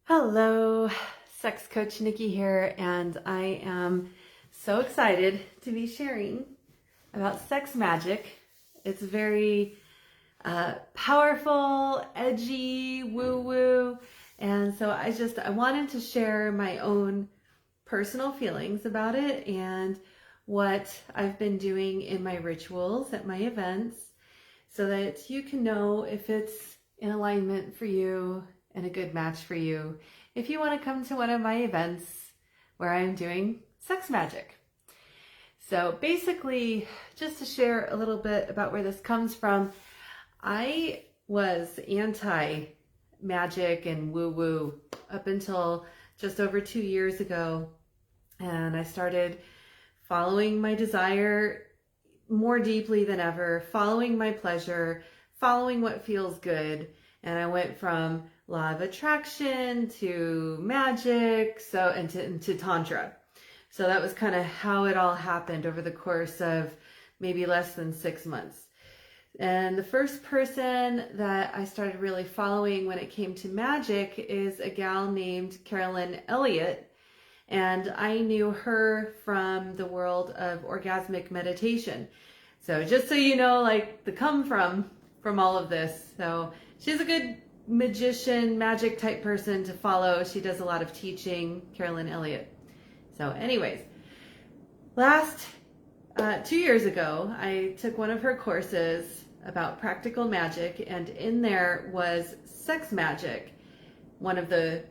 Hello, sex coach Nikki here, and I am so excited to be sharing about sex magic. It's very powerful, edgy, woo-woo, and so I wanted to share my own personal feelings about it and what I've been doing in my rituals at my events so that you can know if it's in alignment for you and a good match for you if you want to come to one of my events where I'm doing sex magic. So basically, just to share a little bit about where this comes from, I was anti-magic and woo-woo up until just over 2 years ago, and I started following my desire more deeply than ever, following my pleasure, following what feels good. And I went from law of attraction to magic, and to tantra. So that was kind of how it all happened over the course of maybe less than 6 months. And the first person that I started really following when it came to magic is a gal named Carolyn Elliott. And I knew her from the world of orgasmic meditation. So just so you know, like the come from all of this. So she's a good magician, magic type person to follow. She does a lot of teaching, Carolyn Elliott. So anyways, last 2 years ago, I took one of her courses about practical magic, and in there was sex magic, one of the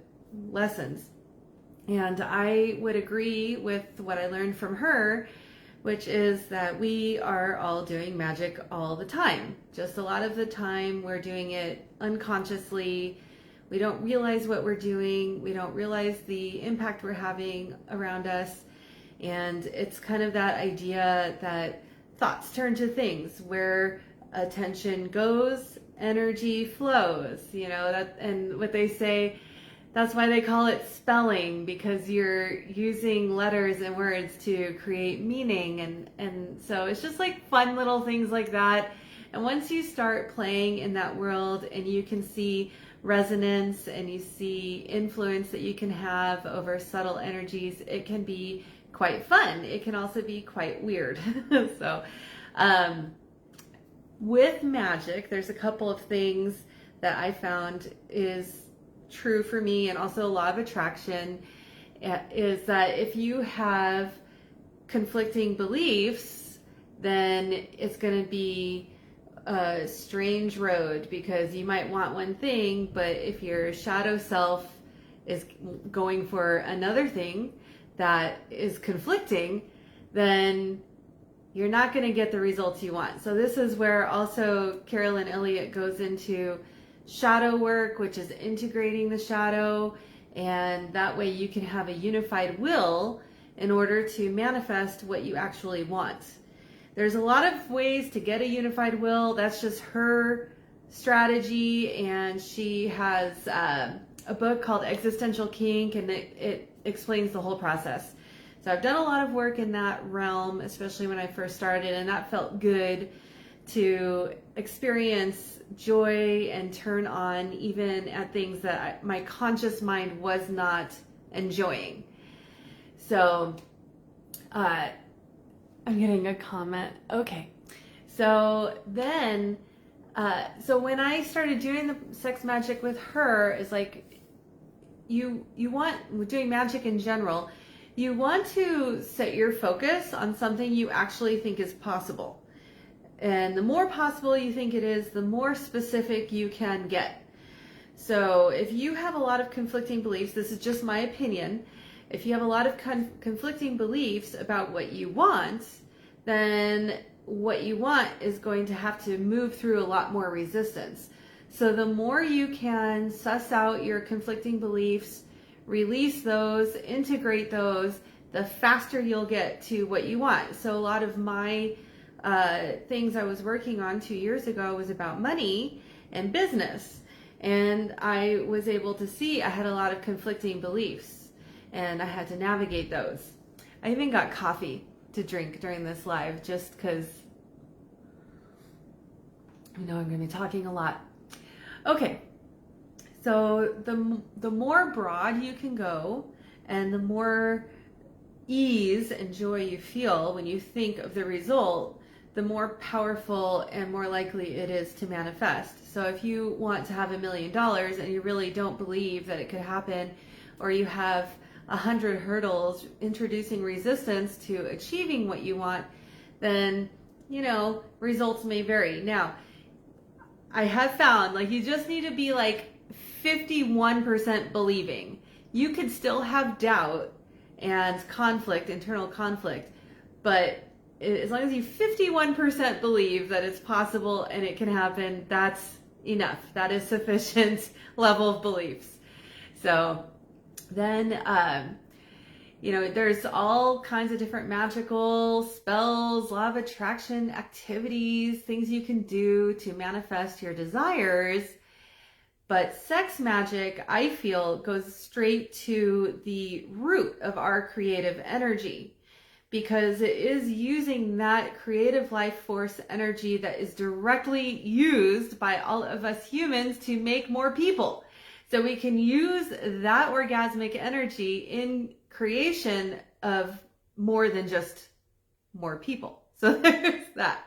lessons. And I would agree with what I learned from her, which is that we are all doing magic all the time. Just a lot of the time we're doing it unconsciously. We don't realize what we're doing. We don't realize the impact we're having around us. And it's kind of that idea that thoughts turn to things. Where attention goes, energy flows. And what they say, that's why they call it spelling, because you're using letters and words to create meaning. And so it's just like fun little things like that. And once you start playing in that world and you can see resonance and you see influence that you can have over subtle energies, it can be quite fun. It can also be quite weird. So with magic, there's a couple of things that I found is true for me, and also law of attraction, is that if you have conflicting beliefs, then it's going to be a strange road, because you might want one thing, but if your shadow self is going for another thing that is conflicting, then you're not going to get the results you want. So this is where also Carolyn Elliott goes into shadow work, which is integrating the shadow, and that way you can have a unified will in order to manifest what you actually want. There's a lot of ways to get a unified will. That's just her strategy, and she has a book called Existential Kink, and it explains the whole process. So I've done a lot of work in that realm, especially when I first started, and that felt good to experience joy and turn on even at things that my conscious mind was not enjoying. So I'm getting a comment. Okay. So then, so when I started doing the sex magic with her, is like, doing magic in general, you want to set your focus on something you actually think is possible. And the more possible you think it is, the more specific you can get. So if you have a lot of conflicting beliefs, this is just my opinion, if you have a lot of conflicting beliefs about what you want, then what you want is going to have to move through a lot more resistance. So the more you can suss out your conflicting beliefs, release those, integrate those, the faster you'll get to what you want. So a lot of my things I was working on 2 years ago was about money and business. And I was able to see I had a lot of conflicting beliefs, and I had to navigate those. I even got coffee to drink during this live, just because I know I'm going to be talking a lot. Okay, So the more broad you can go, and the more ease and joy you feel when you think of the result, the more powerful and more likely it is to manifest. So if you want to have $1 million and you really don't believe that it could happen, or you have 100 hurdles introducing resistance to achieving what you want, then, results may vary. Now, I have found, like, you just need to be like 51% believing. You could still have doubt and conflict, internal conflict, but as long as you 51% believe that it's possible and it can happen, that's enough. That is sufficient level of beliefs. So then, there's all kinds of different magical spells, law of attraction activities, things you can do to manifest your desires. But sex magic, I feel, goes straight to the root of our creative energy, because it is using that creative life force energy that is directly used by all of us humans to make more people. So we can use that orgasmic energy in creation of more than just more people. So there's that.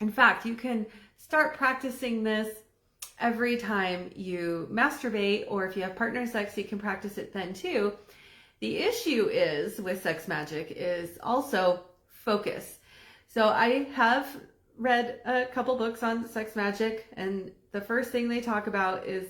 In fact, you can start practicing this every time you masturbate, or if you have partner sex, you can practice it then too. The issue is with sex magic is also focus. So I have read a couple books on sex magic, and the first thing they talk about is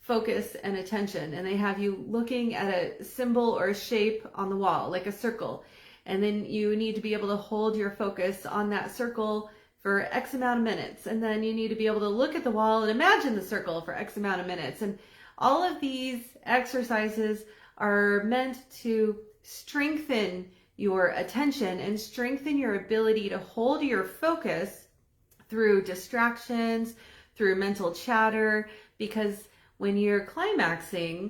focus and attention. And they have you looking at a symbol or a shape on the wall, like a circle. And then you need to be able to hold your focus on that circle for X amount of minutes. And then you need to be able to look at the wall and imagine the circle for X amount of minutes. And all of these exercises are meant to strengthen your attention and strengthen your ability to hold your focus through distractions, through mental chatter, because when you're climaxing,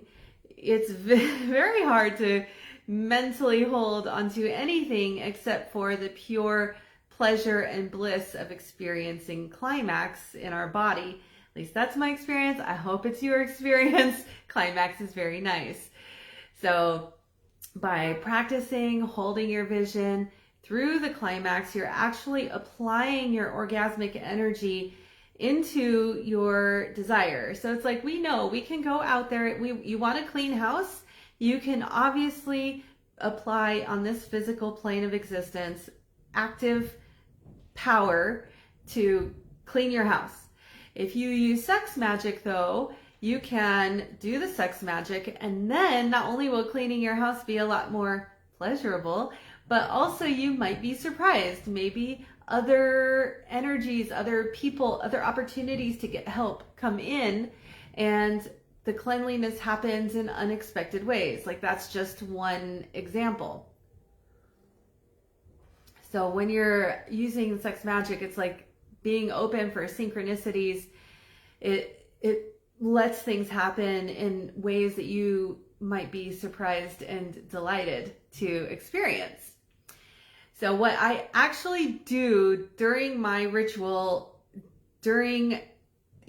it's very hard to mentally hold onto anything except for the pure pleasure and bliss of experiencing climax in our body. At least that's my experience. I hope it's your experience. Climax is very nice. So by practicing holding your vision through the climax, you're actually applying your orgasmic energy into your desire. So it's like, we know we can go out there. You want a clean house, you can obviously apply on this physical plane of existence active power to clean your house. If you use sex magic, though, you can do the sex magic, and then not only will cleaning your house be a lot more pleasurable, but also you might be surprised. Maybe other energies, other people, other opportunities to get help come in, and the cleanliness happens in unexpected ways. Like, that's just one example. So when you're using sex magic, it's like being open for synchronicities. It lets things happen in ways that you might be surprised and delighted to experience. So what I actually do during my ritual, during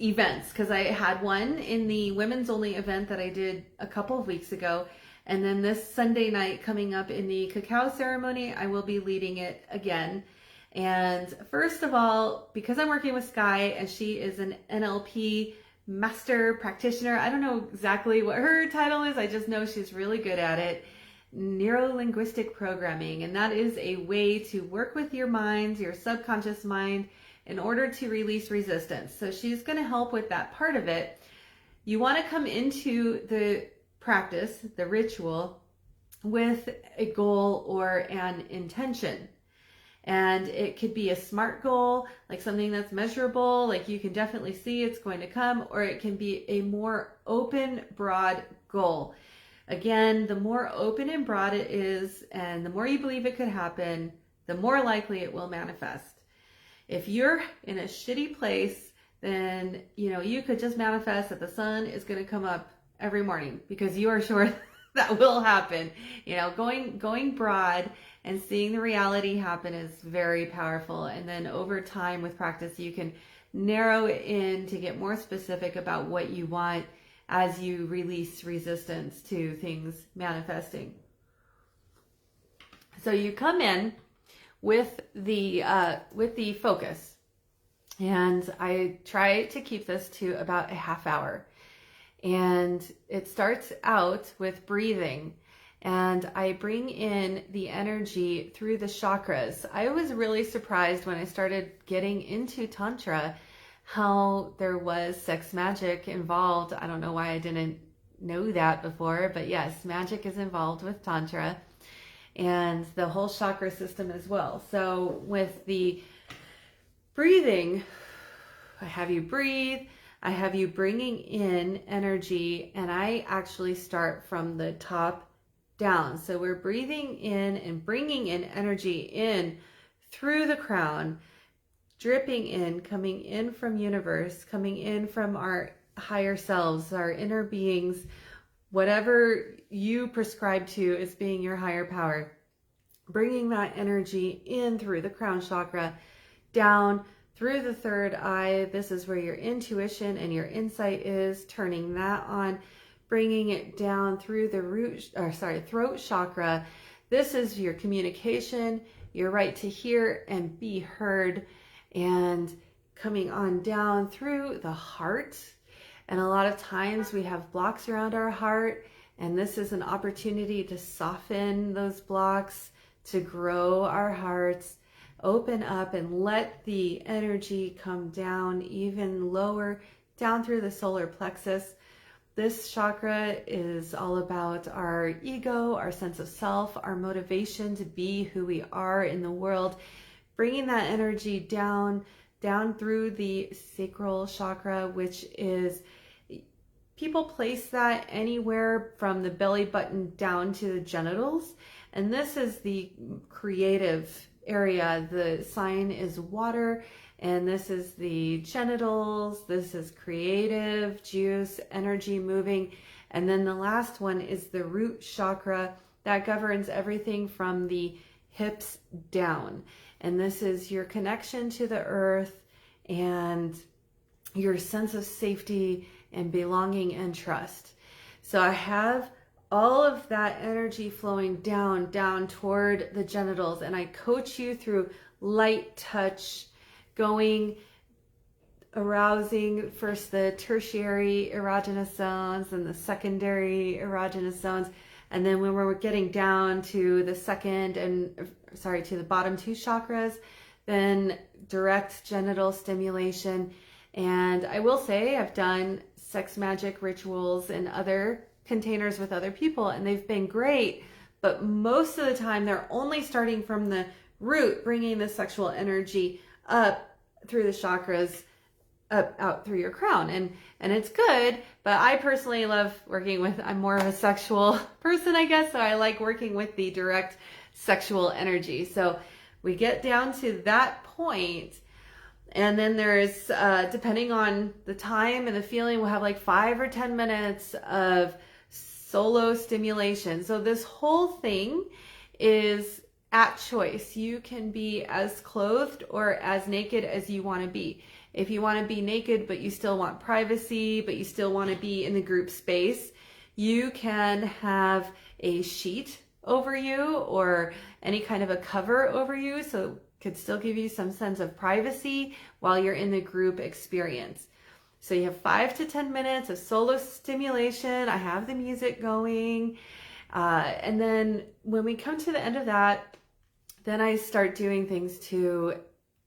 events, because I had one in the women's only event that I did a couple of weeks ago, and then this Sunday night coming up in the cacao ceremony, I will be leading it again. And first of all, because I'm working with Sky and she is an NLP master practitioner, I don't know exactly what her title is, I just know she's really good at it. Neuro-linguistic programming, and that is a way to work with your mind, your subconscious mind, in order to release resistance. So she's going to help with that part of it. You want to come into the practice, the ritual, with a goal or an intention. And it could be a SMART goal, like something that's measurable, like you can definitely see it's going to come, or it can be a more open, broad goal. Again, the more open and broad it is, and the more you believe it could happen, the more likely it will manifest. If you're in a shitty place, then, you could just manifest that the sun is going to come up every morning because you are sure that will happen. Going broad and seeing the reality happen is very powerful. And then over time with practice, you can narrow it in to get more specific about what you want as you release resistance to things manifesting. So you come in with the focus, and I try to keep this to about a half hour. And it starts out with breathing, and I bring in the energy through the chakras. I was really surprised when I started getting into Tantra how there was sex magic involved. I don't know why I didn't know that before, but yes, magic is involved with Tantra and the whole chakra system as well. So with the breathing, I have you breathe, I have you bringing in energy, and I actually start from the top down. So we're breathing in and bringing in energy in through the crown, dripping in, coming in from universe, coming in from our higher selves, our inner beings, whatever you prescribe to as being your higher power, bringing that energy in through the crown chakra, down through the third eye. This is where your intuition and your insight is, turning that on, bringing it down through the throat chakra. This is your communication, your right to hear and be heard, and coming on down through the heart. And a lot of times we have blocks around our heart, and this is an opportunity to soften those blocks, to grow our hearts, open up and let the energy come down even lower, down through the solar plexus. This chakra is all about our ego, our sense of self, our motivation to be who we are in the world, bringing that energy down through the sacral chakra, which is, people place that anywhere from the belly button down to the genitals. And this is the creative area. The sign is water, and this is the genitals. This is creative, juice, energy moving. And then the last one is the root chakra that governs everything from the hips down. And this is your connection to the earth and your sense of safety and belonging and trust. So I have all of that energy flowing down toward the genitals, and I coach you through light touch, going, arousing first the tertiary erogenous zones and the secondary erogenous zones. And then when we're getting down to the to the bottom two chakras, then direct genital stimulation. And I will say I've done sex magic rituals in other containers with other people, and they've been great, but most of the time they're only starting from the root, bringing the sexual energy up through the chakras, out through your crown, and it's good. But I personally love working with, I'm more of a sexual person, I guess, so I like working with the direct sexual energy. So we get down to that point, and then there's depending on the time and the feeling, we'll have like 5 or 10 minutes of solo stimulation. So this whole thing is at choice. You can be as clothed or as naked as you want to be. If you want to be naked, but you still want privacy, but you still want to be in the group space, you can have a sheet over you or any kind of a cover over you, so it could still give you some sense of privacy while you're in the group experience. So you have 5 to 10 minutes of solo stimulation. I have the music going. And then when we come to the end of that, then I start doing things to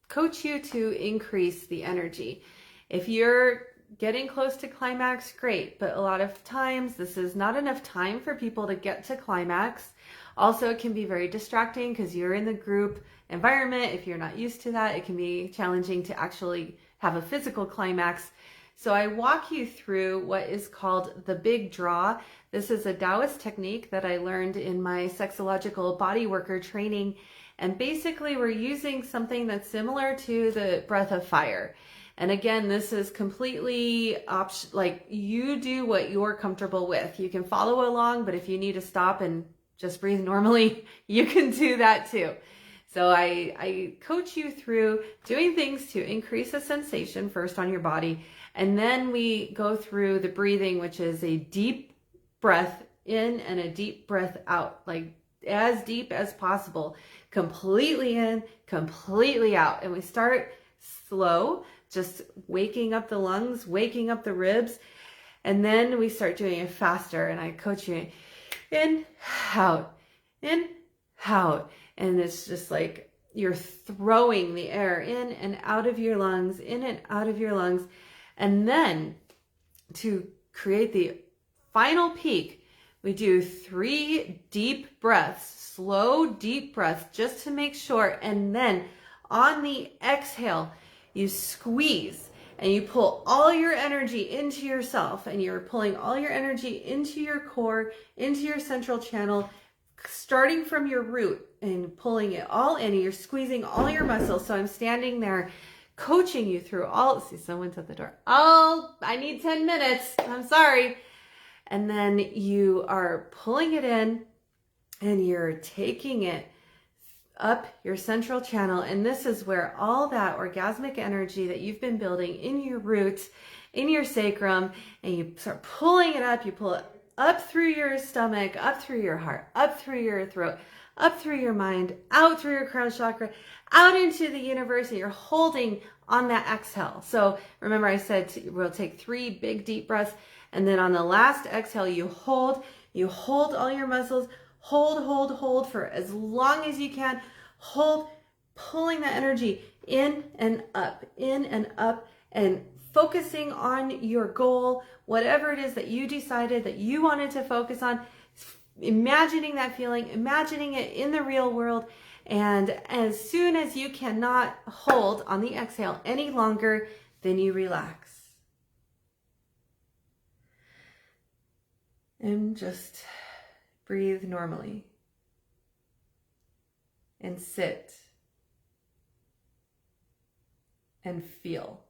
coach you to increase the energy. If you're getting close to climax, great. But a lot of times this is not enough time for people to get to climax. Also, it can be very distracting because you're in the group environment. If you're not used to that, it can be challenging to actually have a physical climax. So I walk you through what is called the big draw. This is a Taoist technique that I learned in my sexological body worker training. And basically we're using something that's similar to the breath of fire. And again, this is completely like you do what you're comfortable with. You can follow along, but if you need to stop and just breathe normally, you can do that too. So I coach you through doing things to increase the sensation first on your body. And then we go through the breathing, which is a deep breath in and a deep breath out, like as deep as possible, completely in, completely out. And we start slow, just waking up the lungs, waking up the ribs. And then we start doing it faster. And I coach you in, out, in, out. And it's just like you're throwing the air in and out of your lungs, in and out of your lungs. And then to create the final peak, we do 3 deep breaths, slow, deep breaths, just to make sure. And then on the exhale, you squeeze and you pull all your energy into yourself, and you're pulling all your energy into your core, into your central channel, starting from your root and pulling it all in. You're squeezing all your muscles. So I'm standing there coaching you through all. See, someone's at the door. Oh, I need 10 minutes. I'm sorry. And then you are pulling it in and you're taking it up your central channel. And this is where all that orgasmic energy that you've been building in your roots, in your sacrum, and you start pulling it up. You pull it up through your stomach, up through your heart, up through your throat, up through your mind, out through your crown chakra, out into the universe, and you're holding on that exhale. So remember I said we'll take 3 big deep breaths, and then on the last exhale, you hold all your muscles, hold for as long as you can, hold, pulling that energy in and up, and focusing on your goal, whatever it is that you decided that you wanted to focus on, imagining that feeling, imagining it in the real world. And as soon as you cannot hold on the exhale any longer, then you relax. And just breathe normally. And sit. And feel.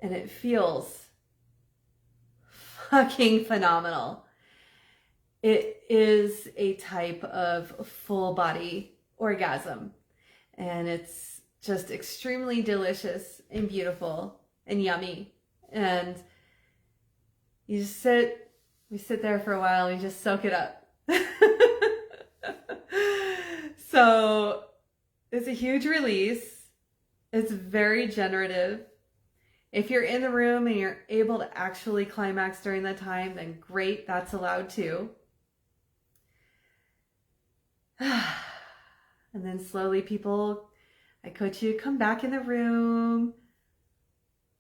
And it feels fucking phenomenal. It is a type of full body orgasm, and it's just extremely delicious and beautiful and yummy. And you just we sit there for a while, and you just soak it up. So it's a huge release. It's very generative. If you're in the room and you're able to actually climax during that time, then great, that's allowed too. And then slowly I coach you, come back in the room,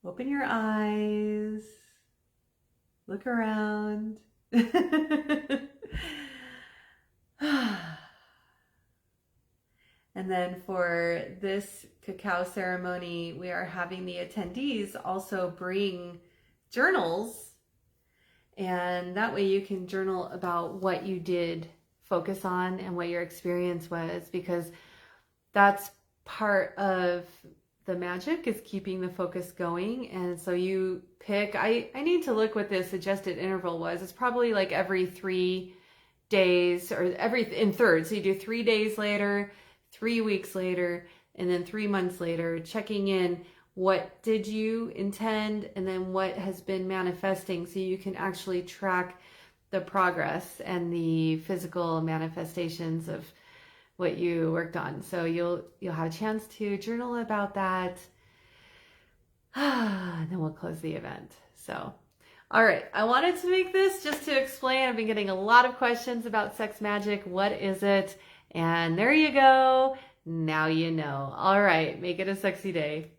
open your eyes, look around. And then for this cacao ceremony, we are having the attendees also bring journals, and that way you can journal about what you did focus on and what your experience was, because that's part of the magic, is keeping the focus going. And so you pick, I need to look what the suggested interval was. It's probably like every 3 days, or in thirds. So you do 3 days later, 3 weeks later, and then 3 months later, checking in. What did you intend? And then what has been manifesting, so you can actually track the progress and the physical manifestations of what you worked on. So you'll have a chance to journal about that. And then we'll close the event. So, all right. I wanted to make this just to explain. I've been getting a lot of questions about sex magic. What is it? And there you go. Now you know. All right. Make it a sexy day.